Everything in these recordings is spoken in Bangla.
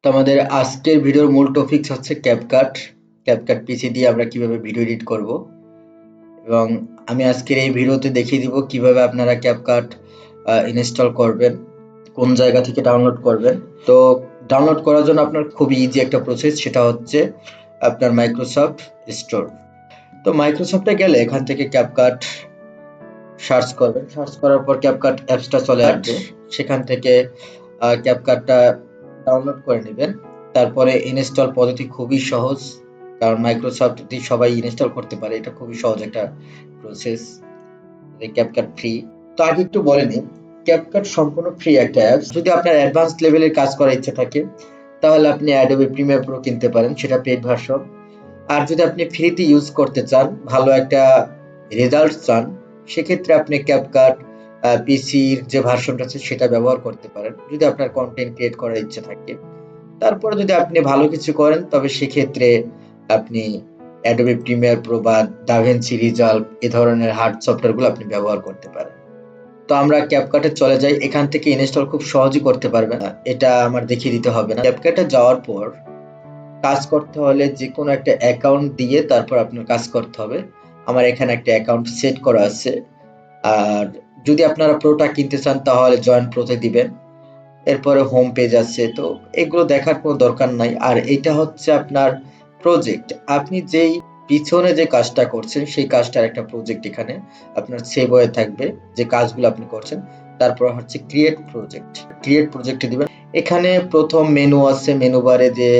আমাদের আজকের ভিডিওর মূল টপিক হচ্ছে ক্যাপকাট। ক্যাপকাট পিসি দিয়ে আমরা কিভাবে ভিডিও এডিট করব, এবং আমি আজকের এই ভিডিওতে দেখিয়ে দিব কিভাবে আপনারা ক্যাপকাট ইনস্টল করবেন, কোন জায়গা থেকে ডাউনলোড করবেন। তো ডাউনলোড করার জন্য আপনার খুবই ইজি একটা প্রসেস, সেটা হচ্ছে আপনার মাইক্রোসফট স্টোর। তো মাইক্রোসফটে গেলে এখান থেকে ক্যাপকাট সার্চ করবেন, সার্চ করার পর ক্যাপকাট অ্যাপসটা চলে আসবে। সেখান থেকে ক্যাপকাটটা ডাউনলোড করে নেবেন। তারপরে ইনস্টল পদ্ধতি খুবই সহজ, কারণ মাইক্রোসফট দিয়ে সবাই ইনস্টল করতে পারে, এটা খুবই সহজ একটা প্রসেস। CapCut free. তো আগে একটু বলে নিই, ক্যাপকাট সম্পূর্ণ ফ্রি একটা অ্যাপস। যদি আপনার অ্যাডভান্স লেভেলের কাজ করার ইচ্ছা থাকে তাহলে আপনি অ্যাডোবি প্রিমিয়ার প্রো কিনতে পারেন, সেটা পেইড ভার্সন। আর যদি আপনি ফ্রিতে ইউজ করতে চান, ভালো একটা রেজাল্ট চান, সেক্ষেত্রে আপনি ক্যাপকাট পিসির যে ভার্সনটা আছে সেটা ব্যবহার করতে পারেন, যদি আপনার কন্টেন্ট ক্রিয়েট করার ইচ্ছা থাকে। তারপরে যদি আপনি ভালো কিছু করেন তবে সেক্ষেত্রে আপনি অ্যাডোবি প্রিমিয়ার প্রো বা ডাভিনসি রিজলভ এ ধরনের হার্ড সফটওয়্যারগুলো আপনি ব্যবহার করতে পারেন। তো আমরা ক্যাপকাটে চলে যাই, এখান থেকে ইনস্টল খুব সহজেই করতে পারবেন, এটা আমার দেখিয়ে দিতে হবে না। ক্যাপকাটে যাওয়ার পর কাজ করতে হলে যে কোনো একটা অ্যাকাউন্ট দিয়ে তারপর আপনার কাজ করতে হবে। আমার এখানে একটা অ্যাকাউন্ট সেট করা আছে। আর যদি আপনারা প্রোটা কিনতে চান তাহলে জয়েন প্রোতে দিবেন। এরপরে হোম পেজ আছে, তো এগুলো দেখার কোনো দরকার নাই। আর এটা হচ্ছে আপনার প্রজেক্ট, আপনি যেই পিছনে যে কাজটা করছেন সেই কাজটার একটা প্রজেক্ট এখানে আপনার সেভ হয়ে থাকবে, যে কাজগুলো আপনি করছেন। তারপর হচ্ছে ক্রিয়েট প্রজেক্ট, ক্রিয়েট প্রজেক্টে দিবেন। এখানে প্রথম মেনু আছে, মেনু বারে যে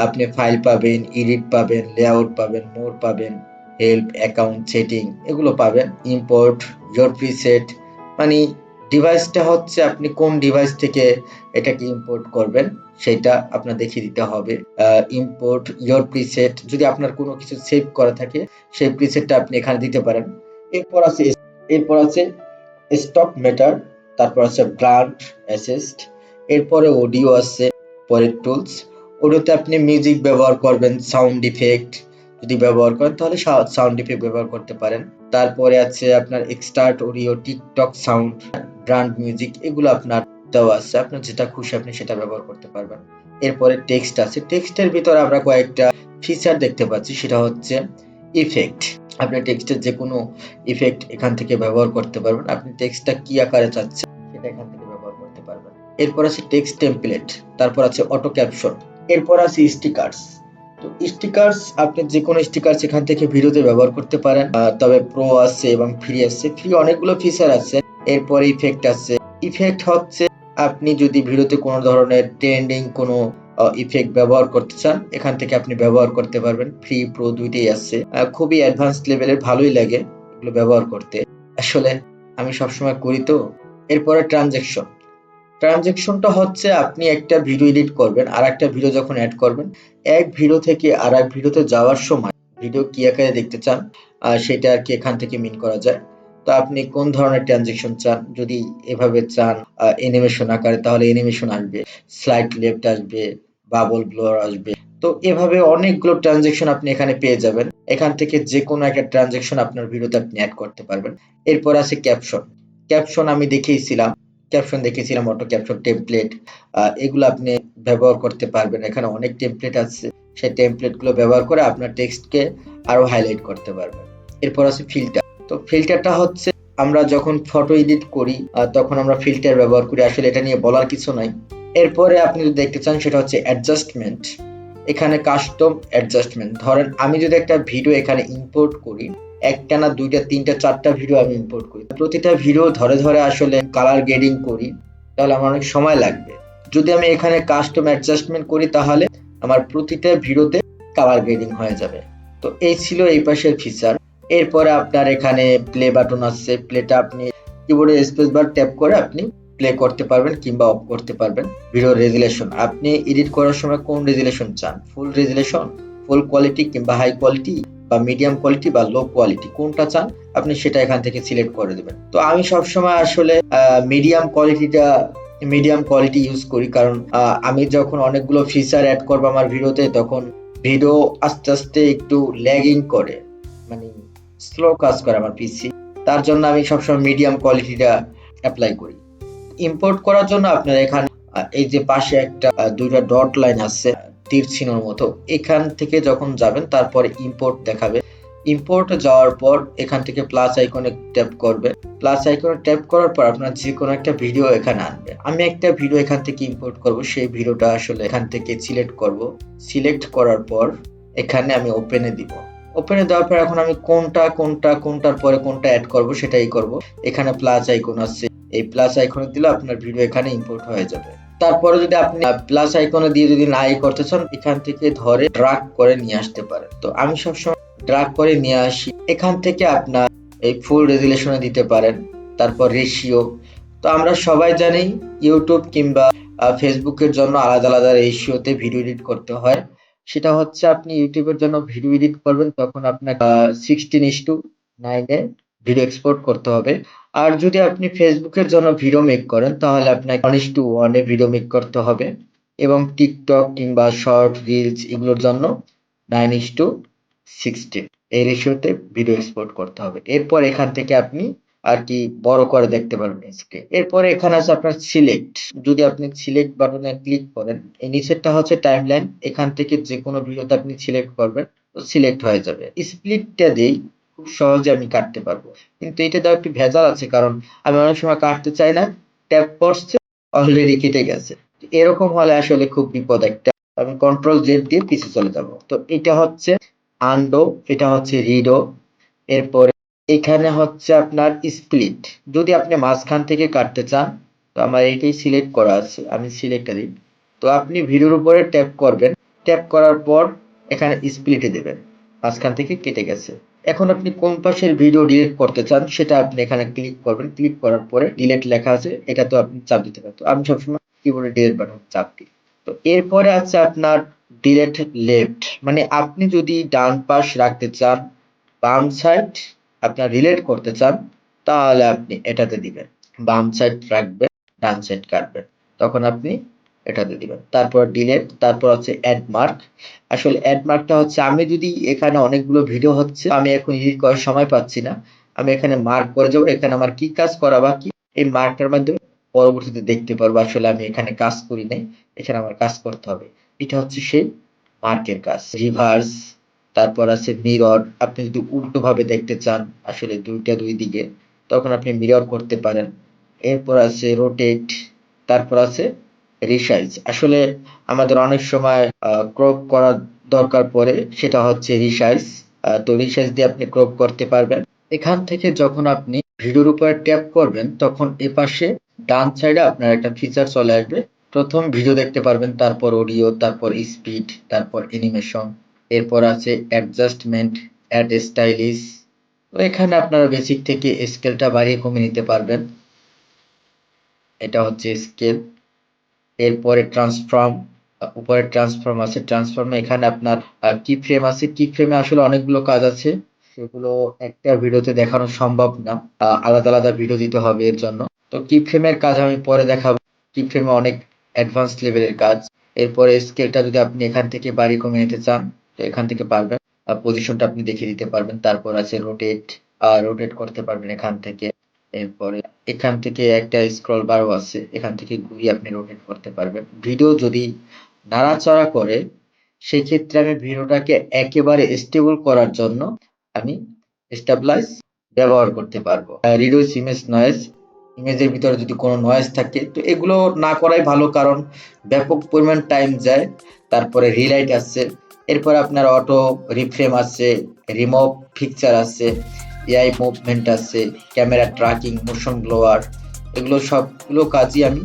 আপনি ফাইল পাবেন, এডিট পাবেন, লেআউট পাবেন, মোর পাবেন, হেল্প, অ্যাকাউন্ট সেটিং এগুলো পাবেন। ইম্পোর্ট ইয়োর প্রিসেট, মানে ডিভাইসটা হচ্ছে আপনি কোন ডিভাইস থেকে এটাকে ইম্পোর্ট করবেন সেটা আপনার দেখিয়ে দিতে হবে। ইম্পোর্ট ইয়োর প্রিসেট, যদি আপনার কোনো কিছু সেভ করা থাকে সেই প্রিসেটটা আপনি এখানে দিতে পারেন। এরপর আছে স্টক মেটার, তারপর আছে ব্রান্ড অ্যাসিস্ট, এরপরে অডিও আছে, পরে টুলস। অডিওতে আপনি মিউজিক ব্যবহার করবেন, সাউন্ড ইফেক্ট যদি ব্যবহার করেন তাহলে সাউন্ড ইফেক্ট ব্যবহার করতে পারেন। তারপরে আছে আপনার extract audio, TikTok sound, brand music, এগুলো আপনার দেওয়া আছে, আপনার যেটা খুশি আপনি সেটা ব্যবহার করতে পারবেন। এরপরে টেক্সট আছে, টেক্সটের ভিতরে আমরা কয়েকটা ফিচার দেখতে পাচ্ছি, সেটা হচ্ছে ইফেক্ট। আপনি টেক্সটের যে কোনো ইফেক্ট এখান থেকে ব্যবহার করতে পারবেন, আপনি টেক্সটটা কি আকারে চাচ্ছেন সেটা এখান থেকে ব্যবহার করতে পারবেন। এরপর আছে টেক্সট টেমপ্লেট, তারপর আছে অটো ক্যাপশন, এরপর আছে স্টিকার্স। তো স্টিকার্স, আপনি যে কোনো স্টিকার্স এখান থেকে ভিডিওতে ব্যবহার করতে পারেন। তবে প্রো আছে এবং ফ্রি আছে, ফ্রি অনেকগুলো ফিচার আছে। এরপর ইফেক্ট আছে, ইফেক্ট হচ্ছে আপনি যদি ভিডিওতে কোনো ধরনের ট্রেন্ডিং কোনো ইফেক্ট ব্যবহার করতে চান এখান থেকে আপনি ব্যবহার করতে পারবেন। ফ্রি প্রো দুইটাই আছে, খুবই অ্যাডভান্স লেভেলের, ভালোই লাগে এগুলো ব্যবহার করতে, আসলে আমি সবসময় করি তো। এরপরে ট্রানজেকশন, ট্রানজেকশনটা হচ্ছে আপনি একটা ভিডিও এডিট করবেন আর একটা ভিডিও যখন অ্যাড করবেন, এক ভিডিও থেকে আর এক ভিডিওতে যাওয়ার সময় ভিডিও কি আকারে দেখতে চান সেটা আর কি এখান থেকে মিন করা যায়। তো আপনি কোন ধরনের ট্রানজেকশন চান, যদি এভাবে চান অ্যানিমেশন আকারে তাহলে অ্যানিমেশন আসবে, স্লাইড লেফট আসবে, বাবল ব্লোয়ার আসবে। তো এভাবে অনেকগুলো ট্রানজেকশন আপনি এখানে পেয়ে যাবেন, এখান থেকে যে কোনো একটা ট্রানজেকশন আপনার ভিডিওতে আপনি অ্যাড করতে পারবেন। এরপর আছে ক্যাপশন, ক্যাপশন আমি দেখিয়েছিলাম অটো ক্যাপশন টেমপ্লেট, এগুলো আপনি ব্যবহার করতে পারবেন। এখানে অনেক টেমপ্লেট আছে, সেই টেমপ্লেট গুলো ব্যবহার করে আপনার টেক্সটকে আরো হাইলাইট করতে পারবেন। এরপর আছে ফিল্টার, তো ফিল্টারটা হচ্ছে আমরা যখন ফটো এডিট করি তখন আমরা ফিল্টার ব্যবহার করি, আসলে এটা নিয়ে বলার কিছু নাই। এরপরে আপনি যদি দেখতে চান সেটা হচ্ছে অ্যাডজাস্টমেন্ট, এখানে কাস্টম অ্যাডজাস্টমেন্ট, ধরেন আমি যদি একটা ভিডিও এখানে ইম্পোর্ট করি, একটা না দুইটা তিনটা চারটা ভিডিও আমি ইম্পোর্ট করি, প্রতিটা ভিডিও ধরে ধরে আসলে কালার গ্রেডিং করি, তাহলে আমার অনেক সময় লাগবে। যদি আমি এখানে কাস্টম অ্যাডজাস্টমেন্ট করি তাহলে আমার প্রতিটা ভিডিওতে কালার গ্রেডিং হয়ে যাবে। তো এই ছিল এই পাশের ফিচার। এরপরে আপনার এখানে প্লে বাটন আছে, প্লেটা আপনি কিবোর্ডে স্পেস বার ট্যাপ করে আপনি প্লে করতে পারবেন কিংবা অফ করতে পারবেন। ভিডিও রেজুলেশন, আপনি এডিট করার সময় কোন রেজুলেশন চান, ফুল রেজুলেশন, ফুল কোয়ালিটি কিংবা হাই কোয়ালিটি বা মিডিয়াম কোয়ালিটি বা লো কোয়ালিটি, কোনটা চান আপনি সেটা এখান থেকে সিলেক্ট করে দেবেন। তো আমি সবসময় আসলে মিডিয়াম কোয়ালিটি ইউজ করি, কারণ আমি যখন অনেকগুলো ফিচার অ্যাড করবো আমার ভিডিওতে তখন ভিডিও আস্তে আস্তে একটু ল্যাগিং করে, মানে স্লো কাজ করে আমার পিসি, তার জন্য আমি সবসময় মিডিয়াম কোয়ালিটিটা অ্যাপ্লাই করি। ইম্পোর্ট করার জন্য আপনার এখানে এই যে পাশে একটা দুইটা ডট লাইন আছে তীর চিহ্নের মতো, এখান থেকে যখন যাবেন তারপরে ইম্পোর্ট দেখাবে। ইম্পোর্ট যাওয়ার পর এখান থেকে প্লাস আইকনে ট্যাপ করবে। প্লাস আইকনে ট্যাপ করার পর আপনার যে কোনো একটা ভিডিও এখানে আনবে। আমি একটা ভিডিও এখান থেকে ইম্পোর্ট করব, সেই ভিডিওটা আসলে এখান থেকে সিলেক্ট করব। সিলেক্ট করার পর এখানে আমি ওপেনে দিব। ওপেনে দেওয়ার পর এখন আমি কোনটার পরে কোনটা অ্যাড করব সেটাই করব। এখানে প্লাস আইকন আছে, এই প্লাস আইকনে দিলে আপনার ভিডিও এখানে ইম্পোর্ট হয়ে যাবে। তারপরে যদি আপনি প্লাস আইকনে দিয়ে যদি নাই করতে চান, এখান থেকে ধরে ড্রাগ করে নিয়ে আসতে পারেন। তো আমি সবসময় ড্রাগ করে নিয়ে আসি। এখান থেকে আপনার এই ফুল রেজুলেশনে দিতে পারেন, তারপর রেশিও। তো আমরা সবাই জানি ইউটিউব কিংবা ফেসবুকের জন্য আলাদা আলাদা রেশিওতে ভিডিও এডিট করতে হয়। সেটা হচ্ছে আপনি ইউটিউবের জন্য ভিডিও এডিট করবেন, তখন আপনাকে 16:9 এ ভিডিও এক্সপোর্ট করতে হবে। আর যদি আপনি ফেসবুকের জন্য ভিডিও মেক করেন, তাহলে আপনাকে 1:1 এ ভিডিও মেক করতে হবে। এবং টিকটক কিংবা শর্ট রিলস এগুলোর জন্য 9:16 এই রেশিওতে ভিডিও এক্সপোর্ট করতে হবে। এরপর এখান থেকে আপনি আর কি বড় করে দেখতে পারবেন স্ক্রিন। এরপরে এখানে আছে আপনার সিলেক্ট। যদি আপনি সিলেক্ট বাটনে ক্লিক করেন, এই নিচেরটা হচ্ছে টাইমলাইন। এখান থেকে যে কোনো ভিডিওতে আপনি সিলেক্ট করবেন, তো সিলেক্ট হয়ে যাবে। স্প্লিটটা দেই, খুব সহজে আমি কাটতে পারবো। কিন্তু এটা দেওয়া একটু ভেজাল আছে, কারণ আমি অনেক সময় কাটতে চাই না, ট্যাপ করছে অলরেডি কেটে গেছে। এরকম হলে আসলে খুব বিপদ একটা। আমি কন্ট্রোল জেড দিয়ে পিছে চলে যাব। তো এটা হচ্ছে আনডো, এটা হচ্ছে রিডো। এরপরে এখানে হচ্ছে আপনার স্প্লিট। যদি আপনি মাঝখান থেকে কাটতে চান, তো আমার এটাই সিলেক্ট করা আছে, আমি সিলেক্টটা দিই। তো আপনি ভিডিওর উপরে ট্যাপ করবেন, ট্যাপ করার পর এখানে স্প্লিটে দেবেন, মাঝখান থেকে কেটে গেছে। এখন আপনি কোন পাশের ভিডিও ডিলিট করতে চান সেটা আপনি এখানে ক্লিক করবেন। ক্লিক করার পরে ডিলিট লেখা আছে, এটা তো আপনি চাপ দিতে পারেন। তো আমি সবসময় কিবোর্ডে ডিলিট বাটন চাপ দিই। তো এরপরে আছে আপনার ডিলিট লেফট, মানে আপনি যদি ডান পাশ রাখতে চান, বাম সাইড আপনার রিলেট করতে চান, তাহলে আপনি এটাতে দিবেন। বাম সাইড রাখবেন, ডান সাইড কাটবেন, তখন আপনি এটাতে দিবেন। তারপর ডিলেট, তারপর হচ্ছে অ্যাড মার্ক। আসলে অ্যাড মার্কটা হচ্ছে আমি যদি এখানে অনেকগুলো ভিডিও হচ্ছে, আমি এখন এডিট করার সময় পাচ্ছি না, আমি এখানে মার্ক করে যাবো, এখানে আমার কি কাজ করা বাকি এই মার্কটার মাধ্যমে পরবর্তীতে দেখতে পারবো আসলে আমি এখানে কাজ করি নাই, এখানে আমার কাজ করতে হবে। এটা হচ্ছে সেই মার্কের কাজ। রিভার্স, তারপর আছে মিরর। আপনি যদি উল্টো ভাবে দেখতে চান, আসলে দুইটা দুই দিকে, তখন আপনি মিরর করতে পারেন। এরপর আছে রোটেট, তারপর আছে রিসাইজ। আসলে আমাদের অনেক সময় ক্রপ করার দরকার পড়ে, সেটা হচ্ছে রিসাইজ। তো রিসাইজ দিয়ে আপনি ক্রপ করতে পারবেন। এখান থেকে যখন আপনি ভিডিওর উপরে ট্যাপ করবেন, তখন এপাশে ডান সাইডে আপনার একটা ফিচার চলে আসবে। প্রথম ভিডিও দেখতে পারবেন, তারপর অডিও, তারপর স্পিড, তারপর অ্যানিমেশন। এরপর আছে অ্যাডজাস্টমেন্ট, অ্যাড স্টাইলিশ। তো এখানে আপনারা বেসিক থেকে স্কেলটা বাড়িয়ে কমিয়ে নিতে পারবেন। এটা হচ্ছে স্কেল। এরপরে ট্রান্সফর্ম, উপরে ট্রান্সফর্ম আছে। ট্রান্সফর্মে এখানে আপনার কি ফ্রেম আছে। কি ফ্রেমে আসলে অনেকগুলো কাজ আছে, সেগুলো একটা ভিডিওতে দেখানো সম্ভব না, আলাদা আলাদা ভিডিও দিতে হবে এর জন্য। তো কি ফ্রেমের কাজ আমি পরে দেখাবো। কি ফ্রেমে অনেক অ্যাডভান্স লেভেলের কাজ। এরপরে স্কেলটা যদি আপনি এখান থেকে বাড়িয়ে কমিয়ে নিতে চান, তো এখান থেকে পারবেন। পজিশনটা আপনি দেখিয়ে দিতে পারবেন। তারপর আছে রোটেট, রোটেট করতে পারবেন এখান থেকে। এরপরে এখান থেকে একটা স্ক্রল বারও আছে, এখান থেকে ঘুরিয়ে আপনি রোটেট করতে পারবেন। ভিডিও যদি নাড়াচাড়া করে, সেক্ষেত্রে আমি ভিডিওটাকে একেবারে স্টেবল করার জন্য আমি স্টেবিলাইজ ব্যবহার করতে পারবো। রিডিউস ইমেজ নয়েজ, ইমেজের ভিতরে যদি কোনো নয়েজ থাকে, তো এগুলো না করাই ভালো, কারণ ব্যাপক পরিমাণ টাইম যায়। তারপরে রিলাইট আছে, এরপর আপনার অটো রিফ্রেম আছে, রিমুভ পিকচার আছে, এআই মুভমেন্ট আছে, ক্যামেরা ট্র্যাকিং, মোশন ব্লোয়ার, এগুলো সবগুলো কাজই আমি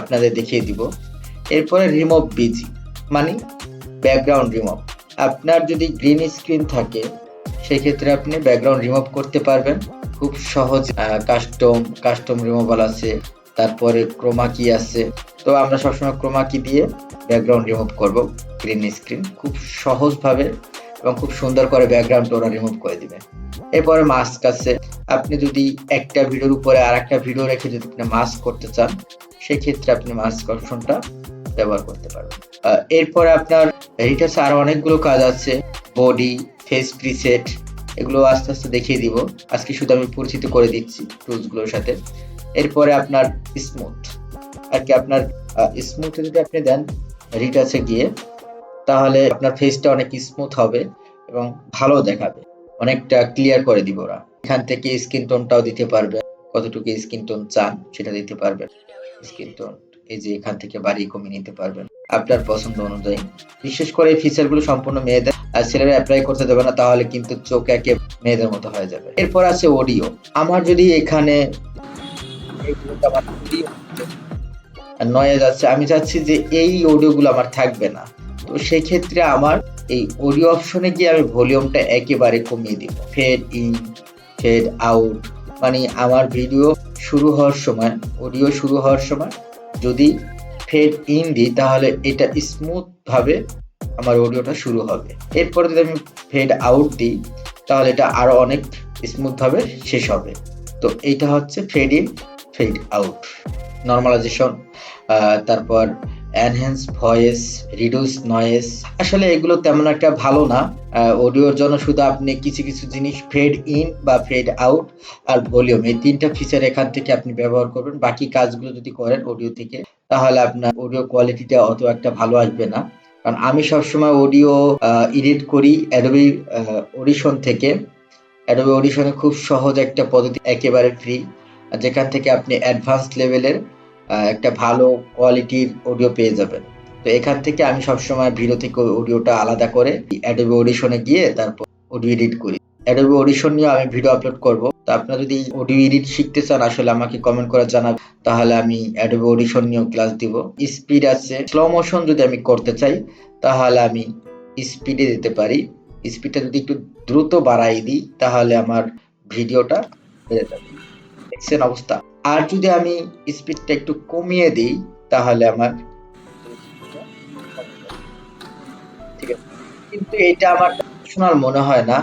আপনাদের দেখিয়ে দিব। এরপরে রিমুভ বিজি, মানে ব্যাকগ্রাউন্ড রিমুভ। আপনার যদি গ্রিন স্ক্রিন থাকে, সেক্ষেত্রে আপনি ব্যাকগ্রাউন্ড রিমুভ করতে পারবেন খুব সহজ। কাস্টম রিমুভাল আছে, তারপরে ক্রোমা কি আছে। তো আমরা সবসময় ক্রোমা কি দিয়ে ব্যাকগ্রাউন্ড রিমুভ করব গ্রিন স্ক্রিন, খুব সহজভাবে এবং খুব সুন্দর করে ব্যাকগ্রাউন্ড ওরা রিমুভ করে দিবে। এরপরে মাস্ক আছে, আপনি যদি একটা ভিডিওর উপরে আর একটা ভিডিও রেখে যদি আপনি মাস্ক করতে চান, সেক্ষেত্রে আপনি মাস্ক অপশনটা ব্যবহার করতে পারবেন। এরপরে আপনার রিটার্স আরো অনেকগুলো কাজ আছে, বডি, ফেস প্রিসেট, এগুলো আস্তে আস্তে দেখিয়ে দিব। আজকে শুধু আমি পরিচিত করে দিচ্ছি টুলস গুলোর সাথে। এরপরে আপনার স্মুথ, আর কি আপনার স্মুথে যদি আপনি দেন রিটাচে গিয়ে, তাহলে আপনার ফেসটা অনেক স্মুথ হবে এবং ভালো দেখাবে, অনেকটা ক্লিয়ার করে দিব ওরা। এখান থেকে স্কিন টোনটাও দিতে পারবেন, কতটুকু স্কিন টোন চান সেটা দিতে পারবেন। স্কিন টোন এই যে এখান থেকে বাড়িয়ে কমিয়ে নিতে পারবেন আপনার পছন্দ অনুযায়ী। বিশেষ করে এই ফিচারগুলো সম্পূর্ণ মেয়েদের, আর ছেলেরা অ্যাপ্লাই করতে দেবে না, তাহলে কিন্তু চোখ একে মেয়েদের মতো হয়ে যাবে। এরপর আছে অডিও। আমার যদি এখানে নয়েজ আছে, আমি চাচ্ছি যে এই অডিওগুলো আমার থাকবে না, তো সেই ক্ষেত্রে আমার এই অডিও অপশনে গিয়ে আমি ভলিউমটা একেবারে কমিয়ে দিব। ফেড ইন, ফেড আউট, মানে আমার ভিডিও শুরু হওয়ার সময়, অডিও শুরু হওয়ার সময় যদি ফেড ইন দিই, তাহলে এটা স্মুথ ভাবে আমার অডিওটা শুরু হবে। এরপরে যদি আমি ফেড আউট দিই, তাহলে এটা আরো অনেক স্মুথ ভাবে শেষ হবে। তো এইটা হচ্ছে fade in, fade out, normalisation, তারপর এনহ্যান্স ভয়েস, রিডিউস নয়েজ। আসলে এগুলো তেমন একটা ভালো না অডিওর জন্য। শুধু আপনি কিছু কিছু জিনিস ফেড ইন বা ফেড আউট আর ভলিউম, এই তিনটা ফিচার এখান থেকে আপনি ব্যবহার করবেন। বাকি কাজগুলো যদি করেন অডিও থেকে, তাহলে আপনার অডিও কোয়ালিটিটা অত একটা ভালো আসবে না। কারণ আমি সবসময় অডিও এডিট করি অ্যাডোবি অডিশন থেকে। অ্যাডোবি অডিশনে খুব সহজ একটা পদ্ধতি, একেবারে ফ্রি, যেখান থেকে আপনি অ্যাডভান্স লেভেলের একটা ভালো কোয়ালিটির অডিও পেয়ে যাবেন। তো এখান থেকে আমি সবসময় ভিডিও থেকে অডিওটা আলাদা করে অ্যাডোবি অডিশনে গিয়ে তারপর অডিও এডিট করি। অ্যাডোবি অডিশন নিয়ে আমি ভিডিও আপলোড করব। তো আপনারা যদি অডিও এডিট শিখতে চান, আসলে আমাকে কমেন্ট করে জানাবেন, তাহলে আমি অ্যাডোবি অডিশন নিয়েও ক্লাস দিব। স্পিড আছে, স্লো মোশন যদি আমি করতে চাই, তাহলে আমি স্পিডে দিতে পারি। স্পিডটা যদি একটু দ্রুত বাড়াই দিই, তাহলে আমার ভিডিওটা বেড়ে যাবে। দেখছেন অবস্থা? আর যদি আমি স্পিডটা একটু কমিয়ে দিই, তাহলে আমার ঠিক আছে। কিন্তু এটা আমার প্রফেশনাল মনে হয় না।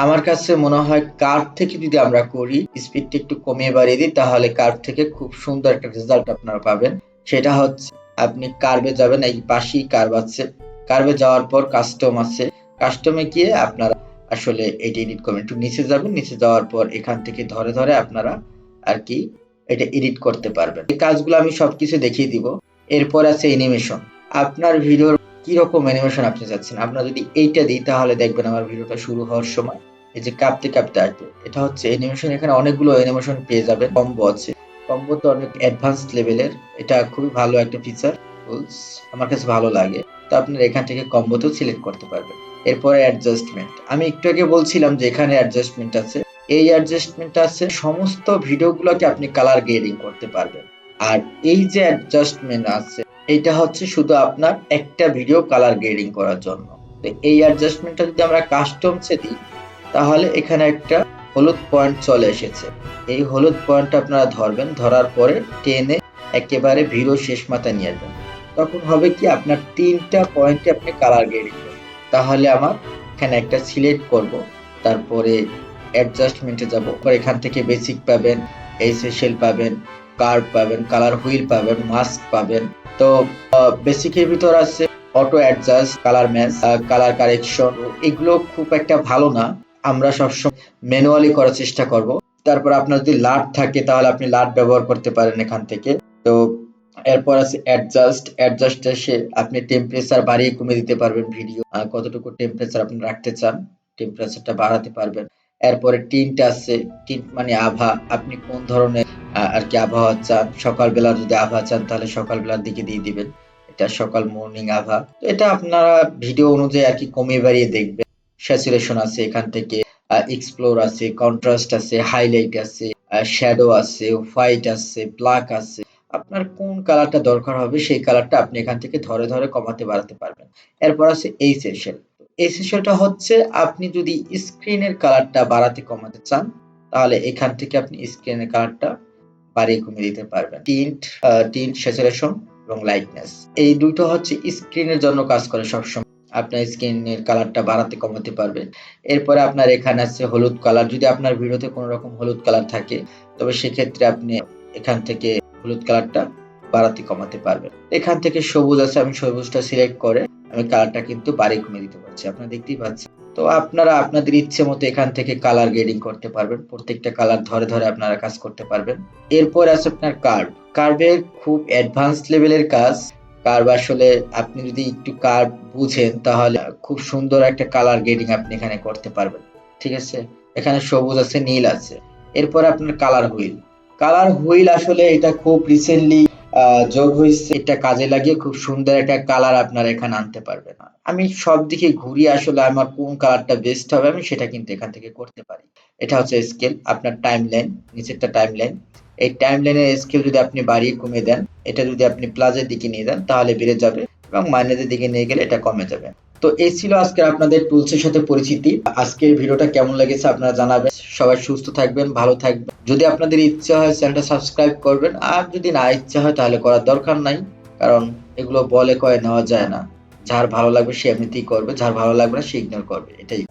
আমার কাছে মনে হয় কার্ভ থেকে যদি আমরা করি, স্পিডটা একটু কমিয়ে বাড়িয়ে দিই, তাহলে কার্ভ থেকে খুব সুন্দর একটা রেজাল্ট আপনারা পাবেন। সেটা হচ্ছে আপনি কার্ভে যাবেন, এই পাশেই কার্ভ আছে। কার্ভে যাওয়ার পর কাস্টম আছে। কাস্টমে গিয়ে আপনারা আসলে এটা এডিট করবেন। একটু নিচে যাবেন, নিচে যাওয়ার পর এখান থেকে ধরে ধরে আপনারা আর কি এটা এডিট করতে পারবেন। এই কাজগুলো আমি সবকিছু দেখিয়ে দিব। এরপর আছে অ্যানিমেশন। আপনার ভিডিওর কি রকম অ্যানিমেশন আপনি চাচ্ছেন? আমরা যদি এইটা দিই, তাহলে দেখবেন আমার ভিডিওটা শুরু হওয়ার সময় এই যে কাঁপতে কাঁপতে আসবে, এটা হচ্ছে অ্যানিমেশন। এখানে অনেকগুলো অ্যানিমেশন পেয়ে যাবেন। কম্বো আছে, কম্বো তো অনেক অ্যাডভান্স লেভেলের, এটা খুবই ভালো একটা ফিচার, টুলস আমার কাছে ভালো লাগে। তো আপনারা এখান থেকে কম্বোতেও সিলেক্ট করতে পারবেন। এরপরে অ্যাডজাস্টমেন্ট, আমি একটু আগে বলছিলাম যে এখানে অ্যাডজাস্টমেন্ট আছে। এই অ্যাডজাস্টমেন্ট আছে, সমস্ত ভিডিওগুলোকে আপনি কালার গ্রেডিং করতে পারবেন। আর এই যে অ্যাডজাস্টমেন্ট আছে, এটা হচ্ছে শুধু আপনার একটা ভিডিও কালার গ্রেডিং করার জন্য। তো এই অ্যাডজাস্টমেন্টটা যদি আমরা কাস্টমসে দিই, তাহলে এখানে একটা হলুদ পয়েন্ট চলে এসেছে। এই হলুদ পয়েন্টটা আপনারা ধরবেন, ধরার পরে টেনে একেবারে ভিডিও শেষ মাথায় নিয়ে আসবেন। তখন হবে কি, আপনার তিনটা পয়েন্টে আপনি কালার গ্রেডিং করবেন। তাহলে আমার এখানে একটা সিলেক্ট করব, তারপরে অ্যাডজাস্টমেন্টে যাব, এখান থেকে বেসিক পাবেন, এসেনশিয়াল পাবেন, কার্ভ পাবেন, কালার হুইল পাবেন, মাস্ক পাবেন। তো বেসিকের ভিতর আছে auto adjust, colour match, colour correction. এগুলো খুব একটা ভালো না, আমরা সবসময় ম্যানুয়ালি করার চেষ্টা করব। তারপর আপনার যদি লাট থাকে, তাহলে আপনি লাট ব্যবহার করতে পারেন এখান থেকে। তো এরপর আছে অ্যাডজাস্ট। অ্যাডজাস্ট এসে আপনি টেম্পারেচার বাড়িয়ে কমিয়ে দিতে পারবেন, ভিডিও কতটুকু টেম্পারেচার আপনি রাখতে চান, টেম্পারেচারটা বাড়াতে পারবেন। এরপরে টিন্ট আছে, টিন্ট মানে আভা, আপনি কোন ধরনের আর কি আবহাওয়া চান। সকালবেলা যদি আবহাওয়া চান, তাহলে সকালবেলার দিকে দিয়ে দিবেন, এটা সকাল মর্নিং আভা। তো এটা আপনারা ভিডিও অনুযায়ী আর কি কমিয়ে বাড়িয়ে দেখবেন। স্যাচুরেশন আছে, এখান থেকে এক্সপ্লোর আছে, কন্ট্রাস্ট আছে, হাইলাইট আছে, শ্যাডো আছে, হোয়াইট আছে, ব্ল্যাক আছে। আপনার কোন কালারটা দরকার হবে, সেই কালারটা আপনি এখান থেকে ধরে ধরে কমাতে বাড়াতে পারবেন। এরপর আছে এসেনশিয়াল। এসেনশিয়ালটা হচ্ছে আপনি যদি স্ক্রিনের কালারটা বাড়াতে কমাতে চান, তাহলে এখান থেকে আপনি স্ক্রিনের কালারটা বাড়িয়ে কমিয়ে দিতে পারবেন। টিন্ট, স্যাচুরেশন এবং লাইটনেস, এই দুটো হচ্ছে স্ক্রিনের জন্য কাজ করে সবসময়। আপনার স্ক্রিনের কালারটা বাড়াতে কমাতে পারবেন। এরপরে আপনার এখানে আছে হলুদ কালার। যদি আপনার ভিডিওতে কোনো রকম হলুদ কালার থাকে, তবে সেক্ষেত্রে আপনি এখান থেকে হলুদ কালারটা বাড়াতে কমাতে পারবেন। এখান থেকে সবুজ আছে, আমি সবুজটা সিলেক্ট করে আমি কালারটা কিন্তু বাড়িয়ে কমিয়ে দিতে পারছি, আপনারা দেখতেই পাচ্ছেন। তো আপনারা আপনাদের ইচ্ছে মতো এখান থেকে কালার গ্রেডিং করতে পারবেন, প্রত্যেকটা কালার ধরে ধরে আপনারা কাজ করতে পারবেন। এরপর আছে আপনার কার্ভ। কার্ভের খুব অ্যাডভান্স লেভেলের কাজ। কার্ভ আসলে আপনি যদি একটু কার্ভ বুঝেন তাহলে খুব সুন্দর একটা কালার গ্রেডিং আপনি এখানে করতে পারবেন। ঠিক আছে, এখানে সবুজ আছে, নীল আছে। এরপর আপনার কালার হুইল। কালার হুইল আসলে এটা খুব রিসেন্টলি যোগ হয়েছে, এটা কাজে লাগিয়ে খুব সুন্দর একটা কালার আপনারা এখানে আনতে পারবেন। আমি সব দিকে ঘুরিয়ে আসলে আমার কোন কালারটা বেস্ট হবে আমি সেটা কিন্তু এখান থেকে করতে পারি। এটা হচ্ছে স্কেল, আপনার টাইম লাইন, নিচেরটা টাইম লাইন। এই টাইম লাইনের স্কেল যদি আপনি বাড়িয়ে কমিয়ে দেন, এটা যদি আপনি প্লাসের দিকে নিয়ে যান তাহলে বেড়ে যাবে, এবং মাইনাসের দিকে নিয়ে গেলে এটা কমে যাবে। তো এই ছিল আজকে আপনাদের টুলসের সাথে পরিচিতি। আজকের ভিডিওটা কেমন লেগেছে আপনারা জানাবেন। সবাই সুস্থ থাকবেন, ভালো থাকবেন। যদি আপনাদের ইচ্ছা হয় চ্যানেলটা সাবস্ক্রাইব করবেন, আর যদি না ইচ্ছা হয় তাহলে করার দরকার নাই, কারণ এগুলো বলে কয়ে নেওয়া যায় না। যার ভালো লাগবে সে এমনিতেই করবে, যার ভালো লাগবে না সে ইগনোর করবে, এটাই।